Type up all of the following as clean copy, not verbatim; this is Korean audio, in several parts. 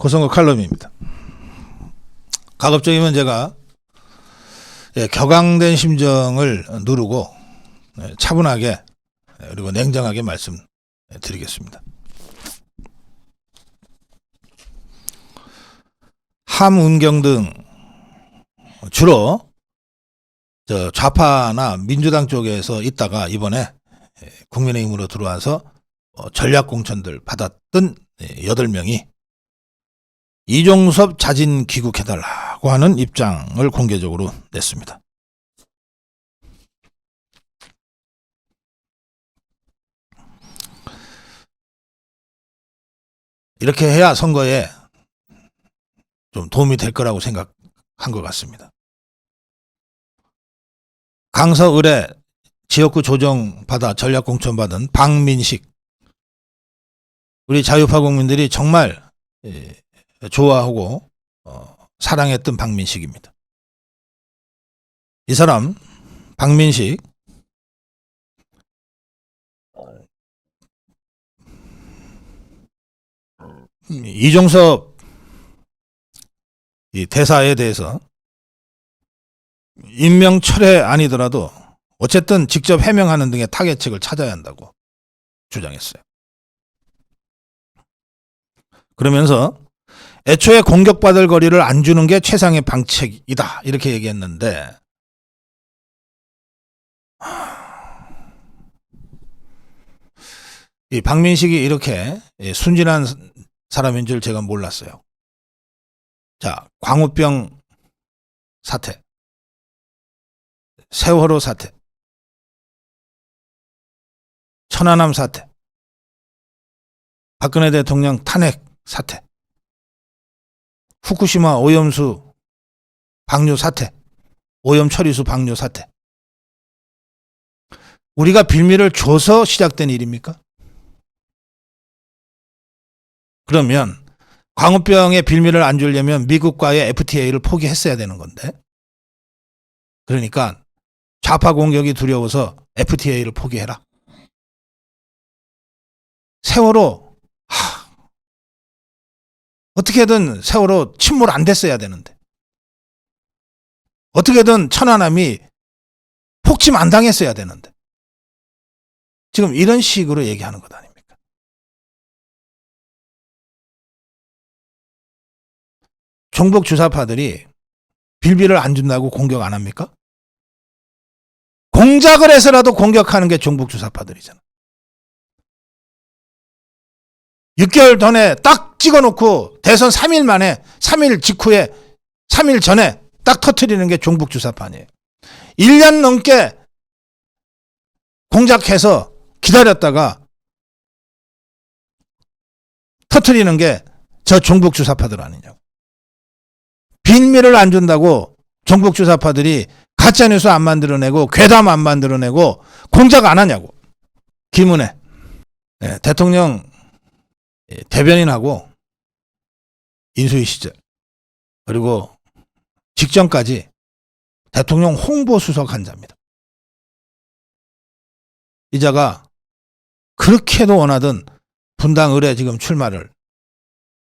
고성호 칼럼입니다. 가급적이면 제가 격앙된 심정을 누르고 차분하게 그리고 냉정하게 말씀드리겠습니다. 함운경 등 주로 좌파나 민주당 쪽에서 있다가 이번에 국민의힘으로 들어와서 전략공천들 받았던 8명이 이종섭 자진 귀국해달라고 하는 입장을 공개적으로 냈습니다. 이렇게 해야 선거에 좀 도움이 될 거라고 생각한 것 같습니다. 강서 의뢰 지역구 조정받아 전략공천 받은 박민식, 우리 자유파 국민들이 정말 좋아하고 사랑했던 박민식입니다. 이 사람 박민식 이종섭 이 대사에 대해서 임명 철회 아니더라도 어쨌든 직접 해명하는 등의 타개책을 찾아야 한다고 주장했어요. 그러면서 애초에 공격받을 거리를 안 주는 게 최상의 방책이다 이렇게 얘기했는데, 이 박민식이 이렇게 순진한 사람인 줄 제가 몰랐어요. 자, 광우병 사태, 세월호 사태, 천안함 사태, 박근혜 대통령 탄핵 사태, 후쿠시마 오염수 방류 사태, 오염 처리수 방류 사태. 우리가 빌미를 줘서 시작된 일입니까? 그러면 광우병의 빌미를 안 주려면 미국과의 FTA를 포기했어야 되는 건데, 그러니까 좌파 공격이 두려워서 FTA를 포기해라. 세월호 어떻게든 세월호 침몰 안 됐어야 되는데, 어떻게든 천안함이 폭침 안 당했어야 되는데, 지금 이런 식으로 얘기하는 것 아닙니까? 종북 주사파들이 빌미를 안 준다고 공격 안 합니까? 공작을 해서라도 공격하는 게 종북 주사파들이잖아. 6개월 전에 딱 찍어놓고 대선 3일 만에, 3일 직후에, 3일 전에 딱 터트리는 게 종북 주사파 아니에요. 1년 넘게 공작해서 기다렸다가 터트리는 게 저 종북 주사파들 아니냐고. 빌미를 안 준다고 종북 주사파들이 가짜뉴스 안 만들어내고 괴담 안 만들어내고 공작 안 하냐고. 김은혜 대통령 대변인하고 인수위 시절, 그리고 직전까지 대통령 홍보수석 한 자입니다. 이 자가 그렇게도 원하던 분당 의뢰 지금 출마를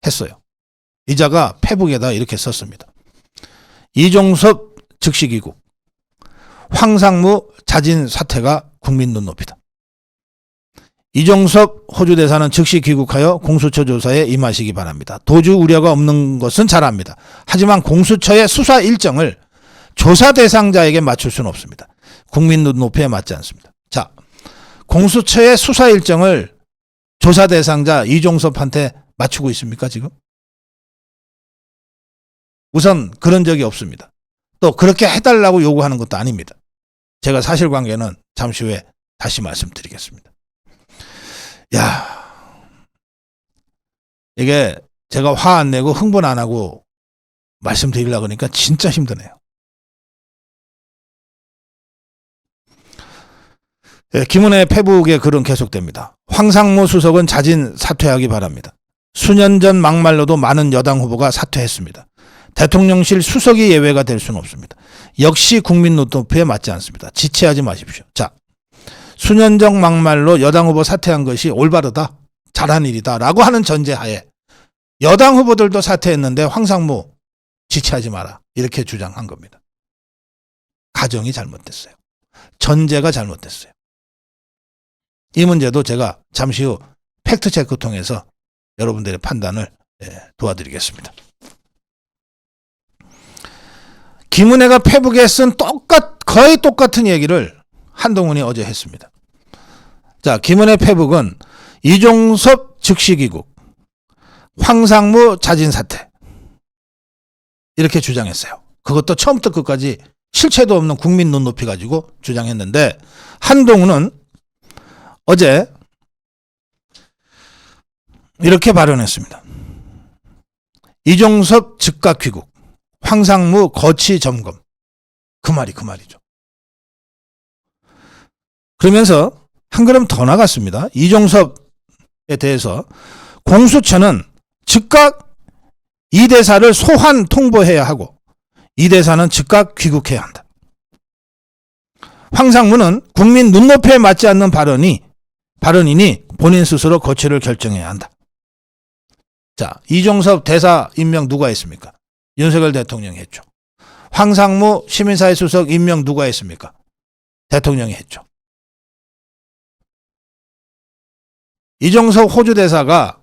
했어요. 이 자가 페북에다 이렇게 썼습니다. 이종섭 즉시 귀국, 황상무 자진 사퇴가 국민 눈높이다. 이종섭 호주 대사는 즉시 귀국하여 공수처 조사에 임하시기 바랍니다. 도주 우려가 없는 것은 잘 압니다. 하지만 공수처의 수사 일정을 조사 대상자에게 맞출 수는 없습니다. 국민 눈높이에 맞지 않습니다. 자, 공수처의 수사 일정을 조사 대상자 이종섭한테 맞추고 있습니까, 지금? 우선 그런 적이 없습니다. 또 그렇게 해달라고 요구하는 것도 아닙니다. 제가 사실관계는 잠시 후에 다시 말씀드리겠습니다. 야, 이게 제가 화 안 내고 흥분 안 하고 말씀드리려고 하니까 진짜 힘드네요. 김은혜 페북의 글은 계속됩니다. 황상무 수석은 자진 사퇴하기 바랍니다. 수년 전 막말로도 많은 여당 후보가 사퇴했습니다. 대통령실 수석이 예외가 될 수는 없습니다. 역시 국민 눈높이에 맞지 않습니다. 지체하지 마십시오. 자, 수년 전 막말로 여당 후보 사퇴한 것이 올바르다, 잘한 일이다 라고 하는 전제하에 여당 후보들도 사퇴했는데 황상무 지체하지 마라. 이렇게 주장한 겁니다. 가정이 잘못됐어요. 전제가 잘못됐어요. 이 문제도 제가 잠시 후 팩트체크 통해서 여러분들의 판단을 도와드리겠습니다. 김은혜가 페북에 쓴 거의 똑같은 얘기를 한동훈이 어제 했습니다. 자, 김은혜 페북은 이종섭 즉시 귀국, 황상무 자진 사퇴 이렇게 주장했어요. 그것도 처음부터 끝까지 실체도 없는 국민 눈높이 가지고 주장했는데 한동훈은 어제 이렇게 발언했습니다. 이종섭 즉각 귀국, 황상무 거치 점검. 그 말이죠. 그러면서 한 걸음 더 나갔습니다. 이종섭에 대해서 공수처는 즉각 이 대사를 소환 통보해야 하고 이 대사는 즉각 귀국해야 한다. 황상무는 국민 눈높이에 맞지 않는 발언이니 본인 스스로 거취를 결정해야 한다. 자, 이종섭 대사 임명 누가 했습니까? 윤석열 대통령이 했죠. 황상무 시민사회 수석 임명 누가 했습니까? 대통령이 했죠. 이종섭 호주 대사가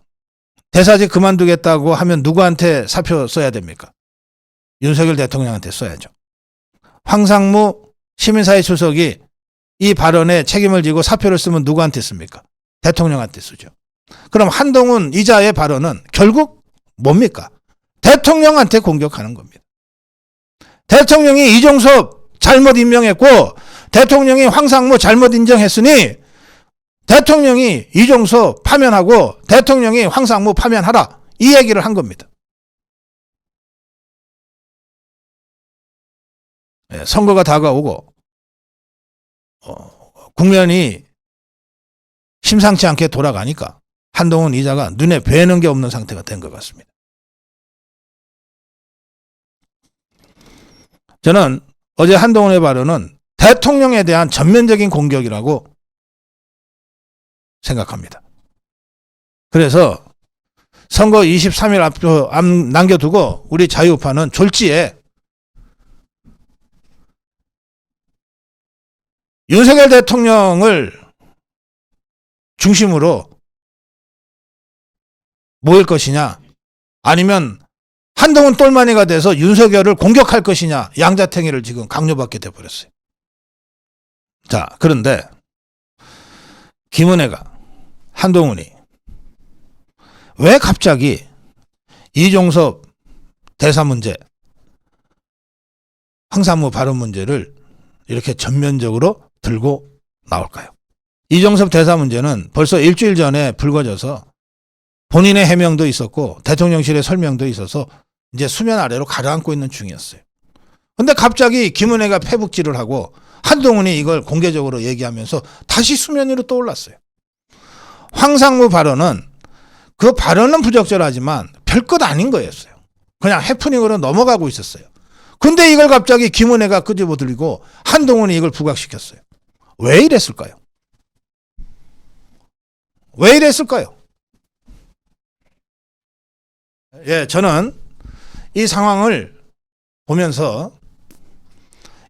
대사직 그만두겠다고 하면 누구한테 사표 써야 됩니까? 윤석열 대통령한테 써야죠. 황상무 시민사회 수석이 이 발언에 책임을 지고 사표를 쓰면 누구한테 씁니까? 대통령한테 쓰죠. 그럼 한동훈 이자의 발언은 결국 뭡니까? 대통령한테 공격하는 겁니다. 대통령이 이종섭 잘못 임명했고 대통령이 황상무 잘못 인정했으니 대통령이 이종섭 파면하고 대통령이 황상무 파면하라. 이 얘기를 한 겁니다. 선거가 다가오고 국면이 심상치 않게 돌아가니까 한동훈 이자가 눈에 뵈는 게 없는 상태가 된 것 같습니다. 저는 어제 한동훈의 발언은 대통령에 대한 전면적인 공격이라고 생각합니다. 그래서 선거 23일 앞 남겨두고 우리 자유우파는 졸지에 윤석열 대통령을 중심으로 모일 것이냐 아니면 한동훈 똘마니가 돼서 윤석열을 공격할 것이냐 양자택일을 지금 강요받게 돼버렸어요. 자, 그런데 김은혜가 한동훈이 왜 갑자기 이종섭 대사 문제, 황상무 발언 문제를 이렇게 전면적으로 들고 나올까요? 이종섭 대사 문제는 벌써 일주일 전에 불거져서 본인의 해명도 있었고 대통령실의 설명도 있어서 이제 수면 아래로 가라앉고 있는 중이었어요. 근데 갑자기 김은혜가 페북질을 하고 한동훈이 이걸 공개적으로 얘기하면서 다시 수면 위로 떠올랐어요. 황상무 발언은 그 발언은 부적절하지만 별것 아닌 거였어요. 그냥 해프닝으로 넘어가고 있었어요. 근데 이걸 갑자기 김은혜가 끄집어 들고 한동훈이 이걸 부각시켰어요. 왜 이랬을까요? 왜 이랬을까요? 저는 이 상황을 보면서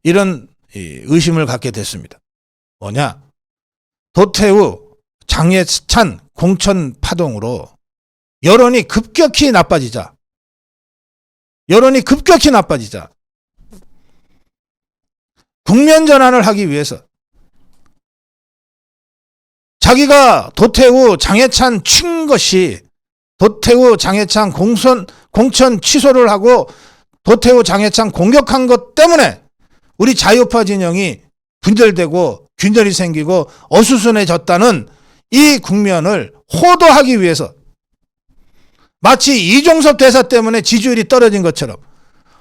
이런 의심을 갖게 됐습니다. 뭐냐? 도태우, 장해찬 공천 파동으로 여론이 급격히 나빠지자 국면 전환을 하기 위해서 자기가 도태우, 장해찬 친 것이 도태우, 장해찬 공천 취소를 하고 도태우, 장해찬 공격한 것 때문에 우리 자유파 진영이 분절되고 균열이 생기고 어수선해졌다는 이 국면을 호도하기 위해서 마치 이종섭 대사 때문에 지지율이 떨어진 것처럼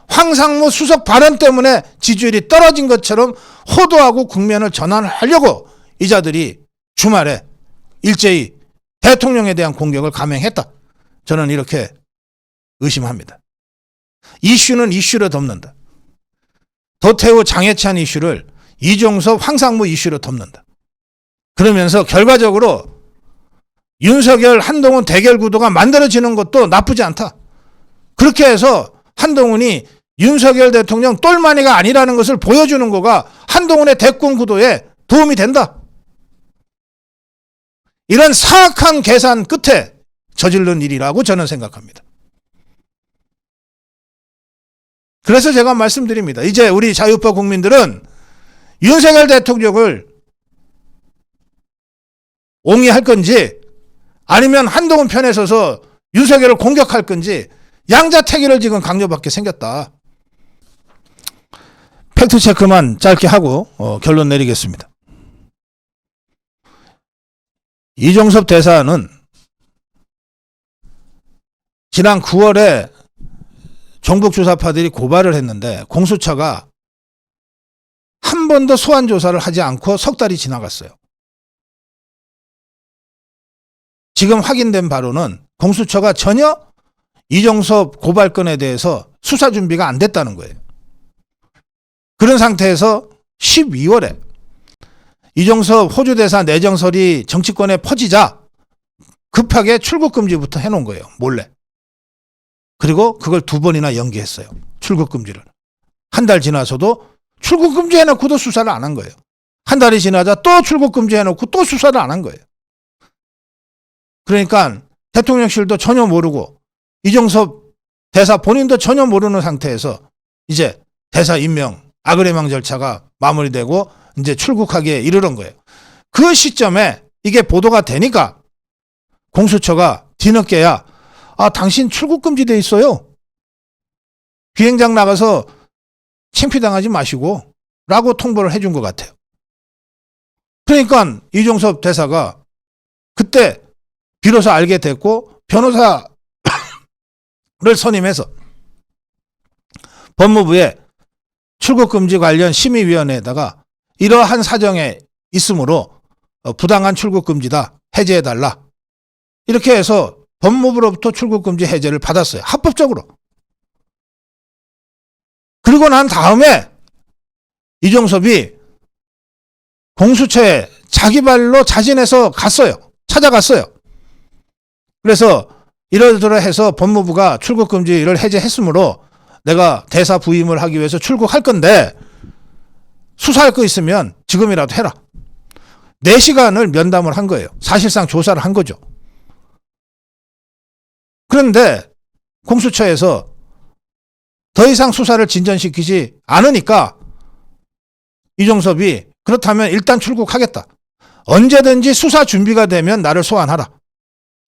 황상무 수석 발언 때문에 지지율이 떨어진 것처럼 호도하고 국면을 전환하려고 이자들이 주말에 일제히 대통령에 대한 공격을 감행했다. 저는 이렇게 의심합니다. 이슈는 이슈로 덮는다. 도태우, 장해찬 이슈를 이종섭, 황상무 이슈로 덮는다. 그러면서 결과적으로 윤석열, 한동훈 대결 구도가 만들어지는 것도 나쁘지 않다. 그렇게 해서 한동훈이 윤석열 대통령 똘마니가 아니라는 것을 보여주는 거가 한동훈의 대권 구도에 도움이 된다. 이런 사악한 계산 끝에 저지른 일이라고 저는 생각합니다. 그래서 제가 말씀드립니다. 이제 우리 자유파 국민들은 윤석열 대통령을 옹이할 건지 아니면 한동훈 편에 서서 윤석열을 공격할 건지 양자택일을 지금 강요받게 생겼다. 팩트체크만 짧게 하고 결론 내리겠습니다. 이종섭 대사는 지난 9월에 종북주사파들이 고발을 했는데 공수처가 한 번도 소환 조사를 하지 않고 석 달이 지나갔어요. 지금 확인된 바로는 공수처가 전혀 이종섭 고발건에 대해서 수사 준비가 안 됐다는 거예요. 그런 상태에서 12월에 이종섭 호주 대사 내정설이 정치권에 퍼지자 급하게 출국금지부터 해놓은 거예요. 몰래. 그리고 그걸 2번이나 연기했어요. 출국금지를. 한 달 지나서도 출국금지 해놓고도 수사를 안 한 거예요. 한 달이 지나자 또 출국금지 해놓고 또 수사를 안 한 거예요. 그러니까 대통령실도 전혀 모르고 이종섭 대사 본인도 전혀 모르는 상태에서 이제 대사 임명 아그레망 절차가 마무리되고 이제 출국하기에 이르는 거예요. 그 시점에 이게 보도가 되니까 공수처가 뒤늦게야 당신 출국금지돼 있어요. 비행장 나가서 창피당하지 마시고 라고 통보를 해준 것 같아요. 그러니까 이종섭 대사가 그때 비로소 알게 됐고 변호사를 선임해서 법무부에 출국금지 관련 심의위원회에다가 이러한 사정에 있으므로 부당한 출국금지다. 해제해달라. 이렇게 해서 법무부로부터 출국금지 해제를 받았어요. 합법적으로. 그리고 난 다음에 이종섭이 공수처에 자기 발로 자진해서 갔어요. 찾아갔어요. 그래서 이러저러해서 법무부가 출국금지를 해제했으므로 내가 대사 부임을 하기 위해서 출국할 건데 수사할 거 있으면 지금이라도 해라. 4시간을 면담을 한 거예요. 사실상 조사를 한 거죠. 그런데 공수처에서 더 이상 수사를 진전시키지 않으니까 이종섭이 그렇다면 일단 출국하겠다. 언제든지 수사 준비가 되면 나를 소환하라.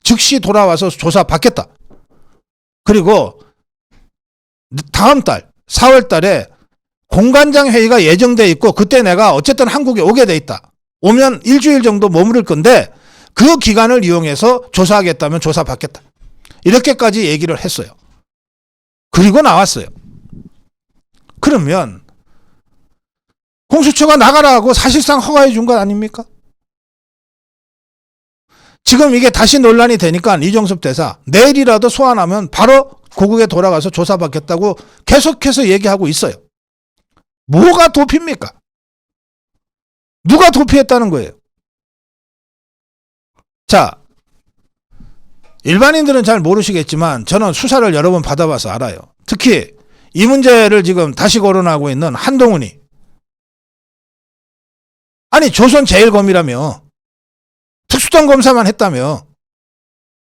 즉시 돌아와서 조사 받겠다. 그리고 다음 달 4월 달에 공관장 회의가 예정돼 있고 그때 내가 어쨌든 한국에 오게 돼 있다. 오면 일주일 정도 머무를 건데 그 기간을 이용해서 조사하겠다면 조사 받겠다. 이렇게까지 얘기를 했어요. 그리고 나왔어요. 그러면 공수처가 나가라고 사실상 허가해 준 것 아닙니까? 지금 이게 다시 논란이 되니까 이종섭 대사 내일이라도 소환하면 바로 고국에 돌아가서 조사받겠다고 계속해서 얘기하고 있어요. 뭐가 도피입니까? 누가 도피했다는 거예요? 자, 일반인들은 잘 모르시겠지만 저는 수사를 여러 번 받아봐서 알아요. 특히 이 문제를 지금 다시 거론하고 있는 한동훈이 아니 조선제일검이라며 특수통 검사만 했다며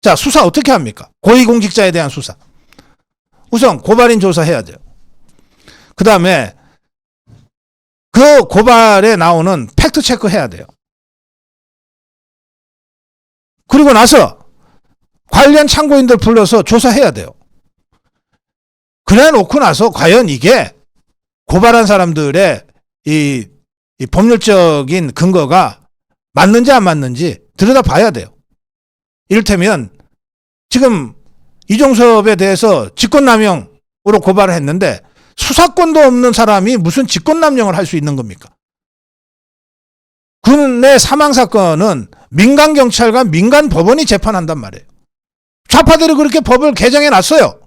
자 수사 어떻게 합니까? 고위공직자에 대한 수사 우선 고발인 조사해야 돼요. 그 다음에 그 고발에 나오는 팩트체크 해야 돼요. 그리고 나서 관련 참고인들 불러서 조사해야 돼요. 그래 놓고 나서 과연 이게 고발한 사람들의 이 법률적인 근거가 맞는지 안 맞는지 들여다봐야 돼요. 이를테면 지금 이종섭에 대해서 직권남용으로 고발을 했는데 수사권도 없는 사람이 무슨 직권남용을 할 수 있는 겁니까? 군의 사망사건은 민간경찰과 민간법원이 재판한단 말이에요. 좌파들이 그렇게 법을 개정해 놨어요.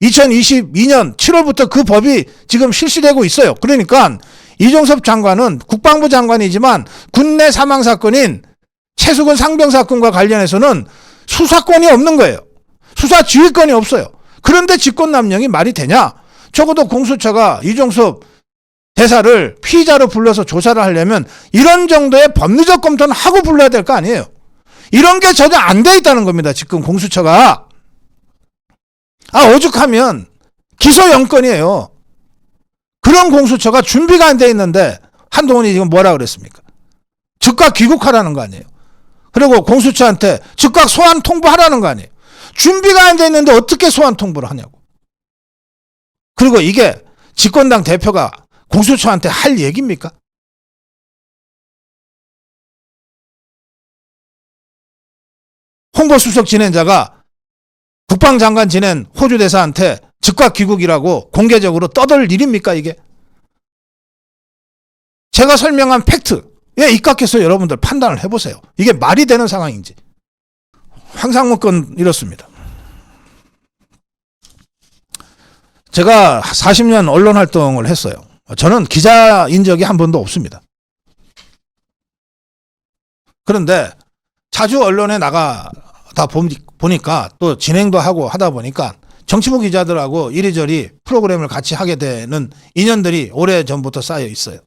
2022년 7월부터 그 법이 지금 실시되고 있어요. 그러니까 이종섭 장관은 국방부 장관이지만 군내 사망사건인 최수근 상병 사건과 관련해서는 수사권이 없는 거예요. 수사 지휘권이 없어요. 그런데 직권남용이 말이 되냐? 적어도 공수처가 이종섭 대사를 피의자로 불러서 조사를 하려면 이런 정도의 법리적 검토는 하고 불러야 될 거 아니에요. 이런 게 전혀 안 돼 있다는 겁니다. 지금 공수처가. 오죽하면 기소영건이에요. 그런 공수처가 준비가 안 돼 있는데 한동훈이 지금 뭐라 그랬습니까? 즉각 귀국하라는 거 아니에요. 그리고 공수처한테 즉각 소환 통보하라는 거 아니에요. 준비가 안 돼 있는데 어떻게 소환 통보를 하냐고. 그리고 이게 집권당 대표가 공수처한테 할 얘기입니까? 홍보수석 진행자가 국방장관 지낸 호주 대사한테 즉각 귀국이라고 공개적으로 떠들 일입니까 이게? 제가 설명한 팩트에 입각해서 여러분들 판단을 해보세요. 이게 말이 되는 상황인지. 황상무 건 이렇습니다. 제가 40년 언론 활동을 했어요. 저는 기자인 적이 한 번도 없습니다. 그런데 자주 언론에 나가다 보니까 또 진행도 하고 하다 보니까 정치부 기자들하고 이리저리 프로그램을 같이 하게 되는 인연들이 오래전부터 쌓여 있어요.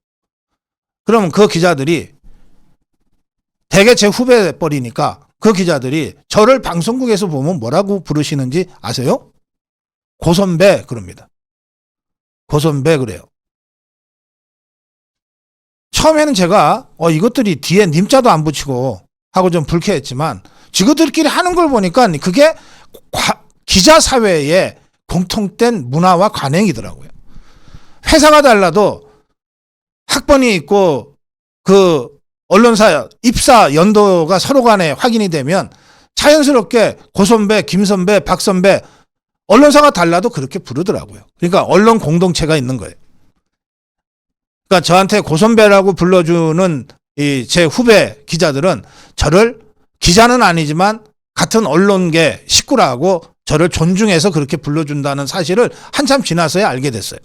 그러면 그 기자들이 대개 제 후배뻘이니까 그 기자들이 저를 방송국에서 보면 뭐라고 부르시는지 아세요? 고선배 그럽니다. 고선배 그래요. 처음에는 제가 이것들이 뒤에 님자도 안 붙이고 하고 좀 불쾌했지만 지그들끼리 하는 걸 보니까 그게 기자 사회의 공통된 문화와 관행이더라고요. 회사가 달라도 학번이 있고 그 언론사 입사 연도가 서로 간에 확인이 되면 자연스럽게 고선배, 김선배, 박선배 언론사가 달라도 그렇게 부르더라고요. 그러니까 언론 공동체가 있는 거예요. 그러니까 저한테 고선배라고 불러주는 제 후배 기자들은 저를 기자는 아니지만 같은 언론계 식구라고 저를 존중해서 그렇게 불러준다는 사실을 한참 지나서야 알게 됐어요.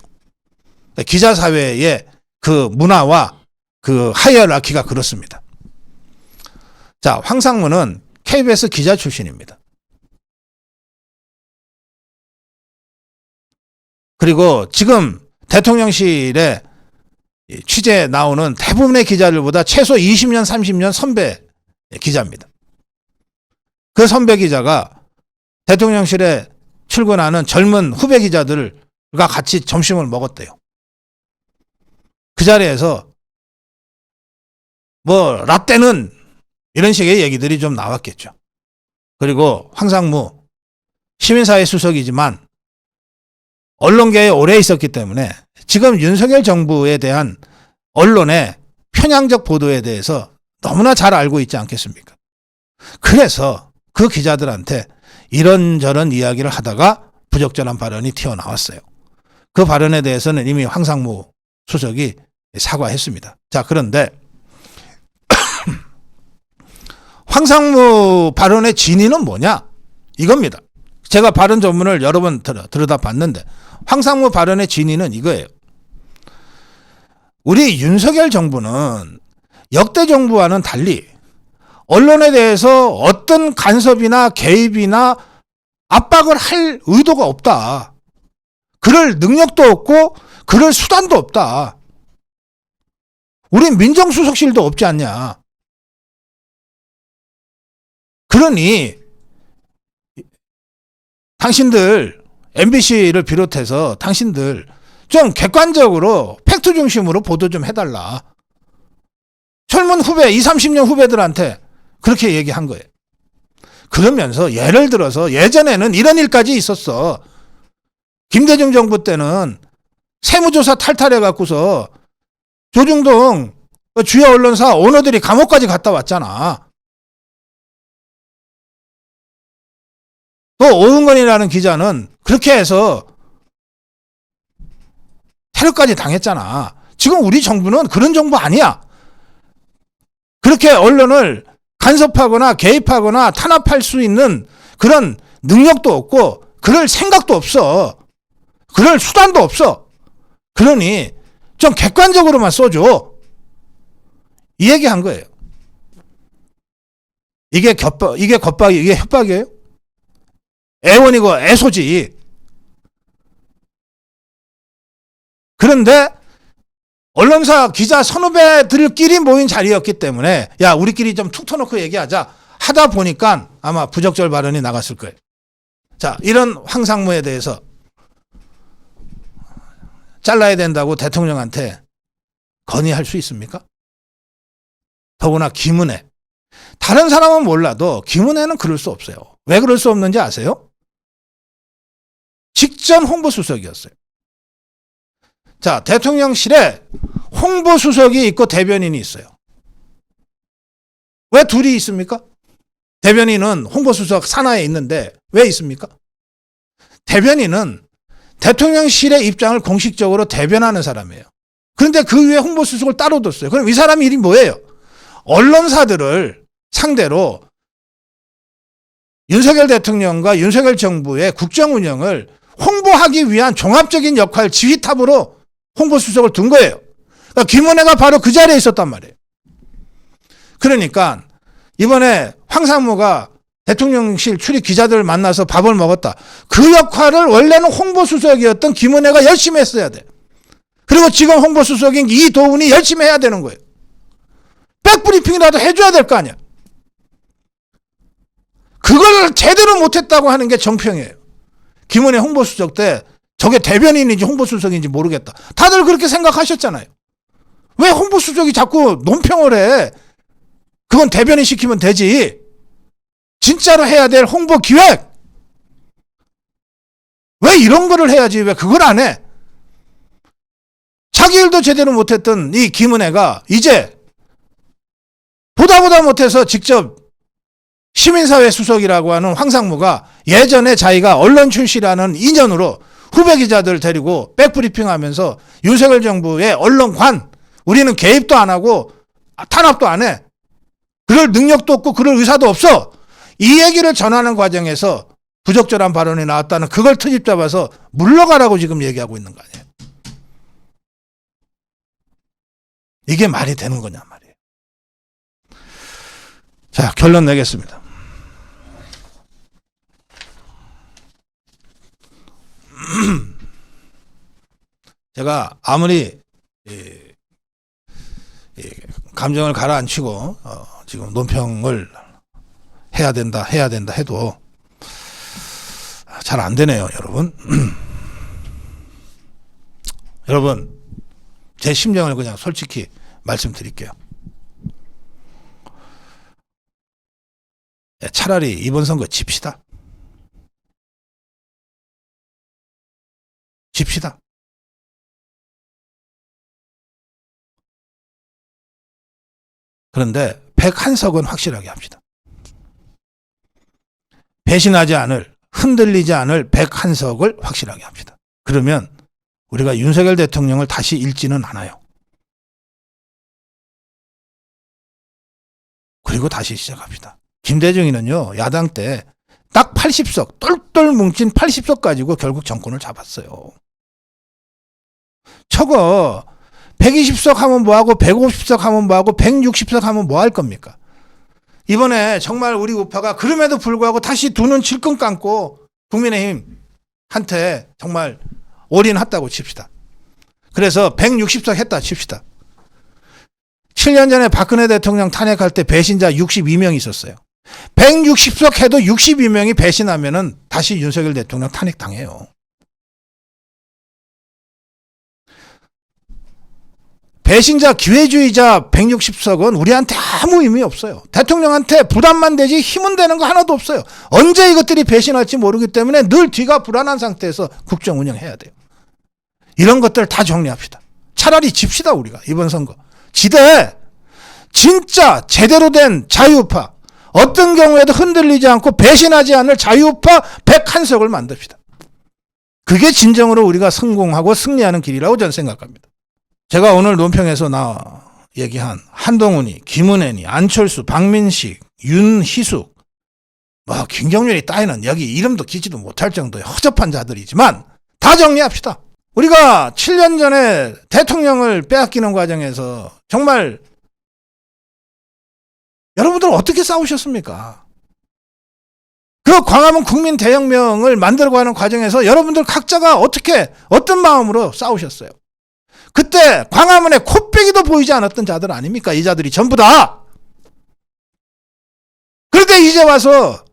기자 사회의 그 문화와 그 하이어라키가 그렇습니다. 자, 황상무는 KBS 기자 출신입니다. 그리고 지금 대통령실에 취재 나오는 대부분의 기자들보다 최소 20년, 30년 선배 기자입니다. 그 선배 기자가 대통령실에 출근하는 젊은 후배 기자들과 같이 점심을 먹었대요. 그 자리에서 라떼는 이런 식의 얘기들이 좀 나왔겠죠. 그리고 황상무 시민사회 수석이지만 언론계에 오래 있었기 때문에 지금 윤석열 정부에 대한 언론의 편향적 보도에 대해서 너무나 잘 알고 있지 않겠습니까? 그래서 그 기자들한테 이런저런 이야기를 하다가 부적절한 발언이 튀어나왔어요. 그 발언에 대해서는 이미 황상무 수석이 사과했습니다. 자, 그런데 황상무 발언의 진위는 뭐냐? 이겁니다. 제가 발언 전문을 여러 번 들여다봤는데 황상무 발언의 진위는 이거예요. 우리 윤석열 정부는 역대 정부와는 달리 언론에 대해서 어떤 간섭이나 개입이나 압박을 할 의도가 없다. 그럴 능력도 없고 그럴 수단도 없다. 우린 민정수석실도 없지 않냐. 그러니 당신들 MBC를 비롯해서 당신들 좀 객관적으로 팩트 중심으로 보도 좀 해달라. 젊은 후배 20, 30년 후배들한테 그렇게 얘기한 거예요. 그러면서 예를 들어서 예전에는 이런 일까지 있었어. 김대중 정부 때는 세무조사 탈탈해 갖고서 조중동 주요 언론사 오너들이 감옥까지 갔다 왔잖아. 또 오은건이라는 기자는 그렇게 해서 테러까지 당했잖아. 지금 우리 정부는 그런 정부 아니야. 그렇게 언론을 간섭하거나 개입하거나 탄압할 수 있는 그런 능력도 없고 그럴 생각도 없어. 그럴 수단도 없어. 그러니 좀 객관적으로만 써줘. 이 얘기한 거예요. 이게 협박이에요? 애원이고 애소지. 그런데 언론사 기자 선후배들끼리 모인 자리였기 때문에 야, 우리끼리 좀 툭 터놓고 얘기하자 하다 보니까 아마 부적절 발언이 나갔을 거예요. 자, 이런 황상무에 대해서 잘라야 된다고 대통령한테 건의할 수 있습니까? 더구나 김은혜. 다른 사람은 몰라도 김은혜는 그럴 수 없어요. 왜 그럴 수 없는지 아세요? 직전 홍보수석이었어요. 자, 대통령실에 홍보수석이 있고 대변인이 있어요. 왜 둘이 있습니까? 대변인은 홍보수석 산하에 있는데 왜 있습니까? 대변인은 대통령실의 입장을 공식적으로 대변하는 사람이에요. 그런데 그 위에 홍보수석을 따로 뒀어요. 그럼 이 사람 일이 뭐예요? 언론사들을 상대로 윤석열 대통령과 윤석열 정부의 국정 운영을 홍보하기 위한 종합적인 역할 지휘탑으로 홍보수석을 둔 거예요. 그러니까 김은혜가 바로 그 자리에 있었단 말이에요. 그러니까 이번에 황상무가 대통령실 출입 기자들을 만나서 밥을 먹었다. 그 역할을 원래는 홍보수석이었던 김은혜가 열심히 했어야 돼. 그리고 지금 홍보수석인 이도훈이 열심히 해야 되는 거예요. 백브리핑이라도 해줘야 될 거 아니야. 그걸 제대로 못했다고 하는 게 정평이에요. 김은혜 홍보수석 때 저게 대변인인지 홍보수석인지 모르겠다. 다들 그렇게 생각하셨잖아요. 왜 홍보수석이 자꾸 논평을 해? 그건 대변인 시키면 되지. 진짜로 해야 될 홍보기획. 왜 이런 거를 해야지? 왜 그걸 안 해? 자기 일도 제대로 못했던 이 김은혜가 이제 보다 못해서 직접 시민사회 수석이라고 하는 황상무가 예전에 자기가 언론 출시라는 인연으로 후배 기자들 데리고 백브리핑 하면서 윤석열 정부의 언론관, 우리는 개입도 안 하고 탄압도 안 해. 그럴 능력도 없고 그럴 의사도 없어. 이 얘기를 전하는 과정에서 부적절한 발언이 나왔다는 그걸 트집 잡아서 물러가라고 지금 얘기하고 있는 거 아니에요. 이게 말이 되는 거냐 말이에요. 자, 결론 내겠습니다. 제가 아무리 감정을 가라앉히고 지금 논평을 해야 된다 해도 잘 안 되네요, 여러분. 여러분, 제 심정을 그냥 솔직히 말씀드릴게요. 차라리 이번 선거 집시다. 그런데 101석은 확실하게 합시다. 배신하지 않을, 흔들리지 않을 101석을 확실하게 합시다. 그러면 우리가 윤석열 대통령을 다시 잃지는 않아요. 그리고 다시 시작합시다. 김대중이는요, 야당 때 딱 80석, 똘똘 뭉친 80석 가지고 결국 정권을 잡았어요. 저거 120석 하면 뭐하고 150석 하면 뭐하고 160석 하면 뭐 할 겁니까? 이번에 정말 우리 우파가 그럼에도 불구하고 다시 두 눈 질끈 감고 국민의힘한테 정말 올인했다고 칩시다. 그래서 160석 했다 칩시다. 7년 전에 박근혜 대통령 탄핵할 때 배신자 62명 있었어요. 160석 해도 62명이 배신하면은 다시 윤석열 대통령 탄핵 당해요. 배신자 기회주의자 160석은 우리한테 아무 의미 없어요. 대통령한테 부담만 되지 힘은 되는 거 하나도 없어요. 언제 이것들이 배신할지 모르기 때문에 늘 뒤가 불안한 상태에서 국정 운영해야 돼요. 이런 것들 다 정리합시다. 차라리 집시다 우리가 이번 선거. 지대 진짜 제대로 된 자유우파, 어떤 경우에도 흔들리지 않고 배신하지 않을 자유우파 101석을 만듭시다. 그게 진정으로 우리가 성공하고 승리하는 길이라고 저는 생각합니다. 제가 오늘 논평에서 얘기한 한동훈이, 김은혜니, 안철수, 박민식, 윤희숙, 김경률이 따위는 여기 이름도 기지도 못할 정도의 허접한 자들이지만 다 정리합시다. 우리가 7년 전에 대통령을 빼앗기는 과정에서 정말 여러분들 어떻게 싸우셨습니까? 그 광화문 국민 대혁명을 만들어가는 과정에서 여러분들 각자가 어떤 마음으로 싸우셨어요? 그때 광화문에 코빼기도 보이지 않았던 자들 아닙니까? 이 자들이 전부 다. 그런데 이제 와서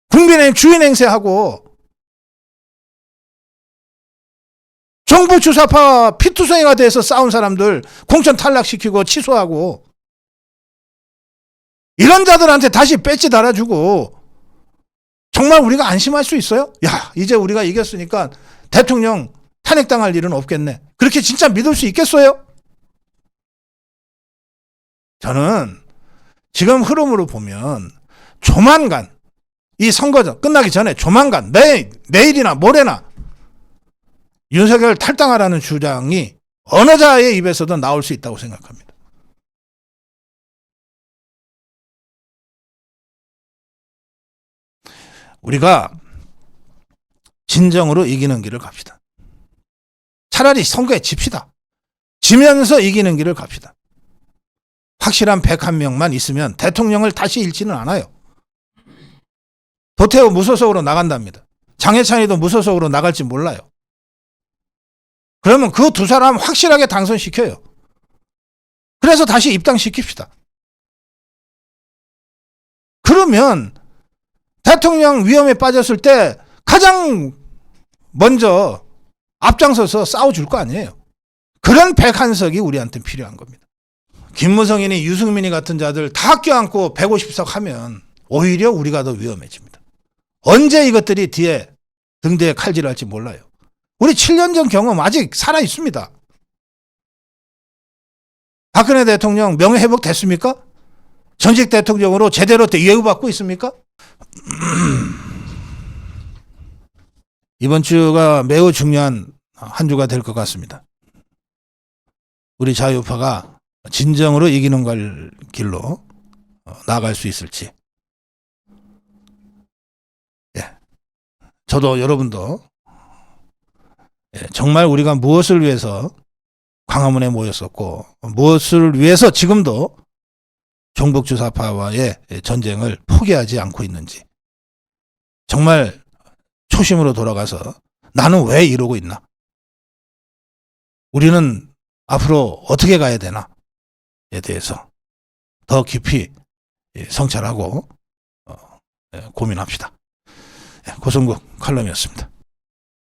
국민의힘 주인 행세하고 정부 주사파 피투성이가 돼서 싸운 사람들 공천 탈락시키고 취소하고 이런 자들한테 다시 배지 달아주고 정말 우리가 안심할 수 있어요? 야, 이제 우리가 이겼으니까 대통령 탄핵당할 일은 없겠네. 그렇게 진짜 믿을 수 있겠어요? 저는 지금 흐름으로 보면 조만간 이 선거전 끝나기 전에 조만간 내일이나 모레나 윤석열 탈당하라는 주장이 어느 자의 입에서든 나올 수 있다고 생각합니다. 우리가 진정으로 이기는 길을 갑시다. 차라리 선거에 집시다. 지면서 이기는 길을 갑시다. 확실한 101명만 있으면 대통령을 다시 잃지는 않아요. 도태우 무소속으로 나간답니다. 장해찬이도 무소속으로 나갈지 몰라요. 그러면 그 두 사람 확실하게 당선시켜요. 그래서 다시 입당시킵시다. 그러면 대통령 위험에 빠졌을 때 가장 먼저 앞장서서 싸워줄 거 아니에요. 그런 101석이 우리한테 필요한 겁니다. 김무성이니 유승민이 같은 자들 다 껴안고 150석 하면 오히려 우리가 더 위험해집니다. 언제 이것들이 등 뒤에 칼질할지 몰라요. 우리 7년 전 경험 아직 살아있습니다. 박근혜 대통령 명예회복 됐습니까? 전직 대통령으로 제대로 예우받고 있습니까? 이번 주가 매우 중요한 한 주가 될 것 같습니다. 우리 자유파가 진정으로 이기는 길로 나아갈 수 있을지. 저도 여러분도 정말 우리가 무엇을 위해서 광화문에 모였었고 무엇을 위해서 지금도 종북주사파와의 전쟁을 포기하지 않고 있는지 정말 초심으로 돌아가서 나는 왜 이러고 있나? 우리는 앞으로 어떻게 가야 되나에 대해서 더 깊이 성찰하고 고민합시다. 고성국 칼럼이었습니다.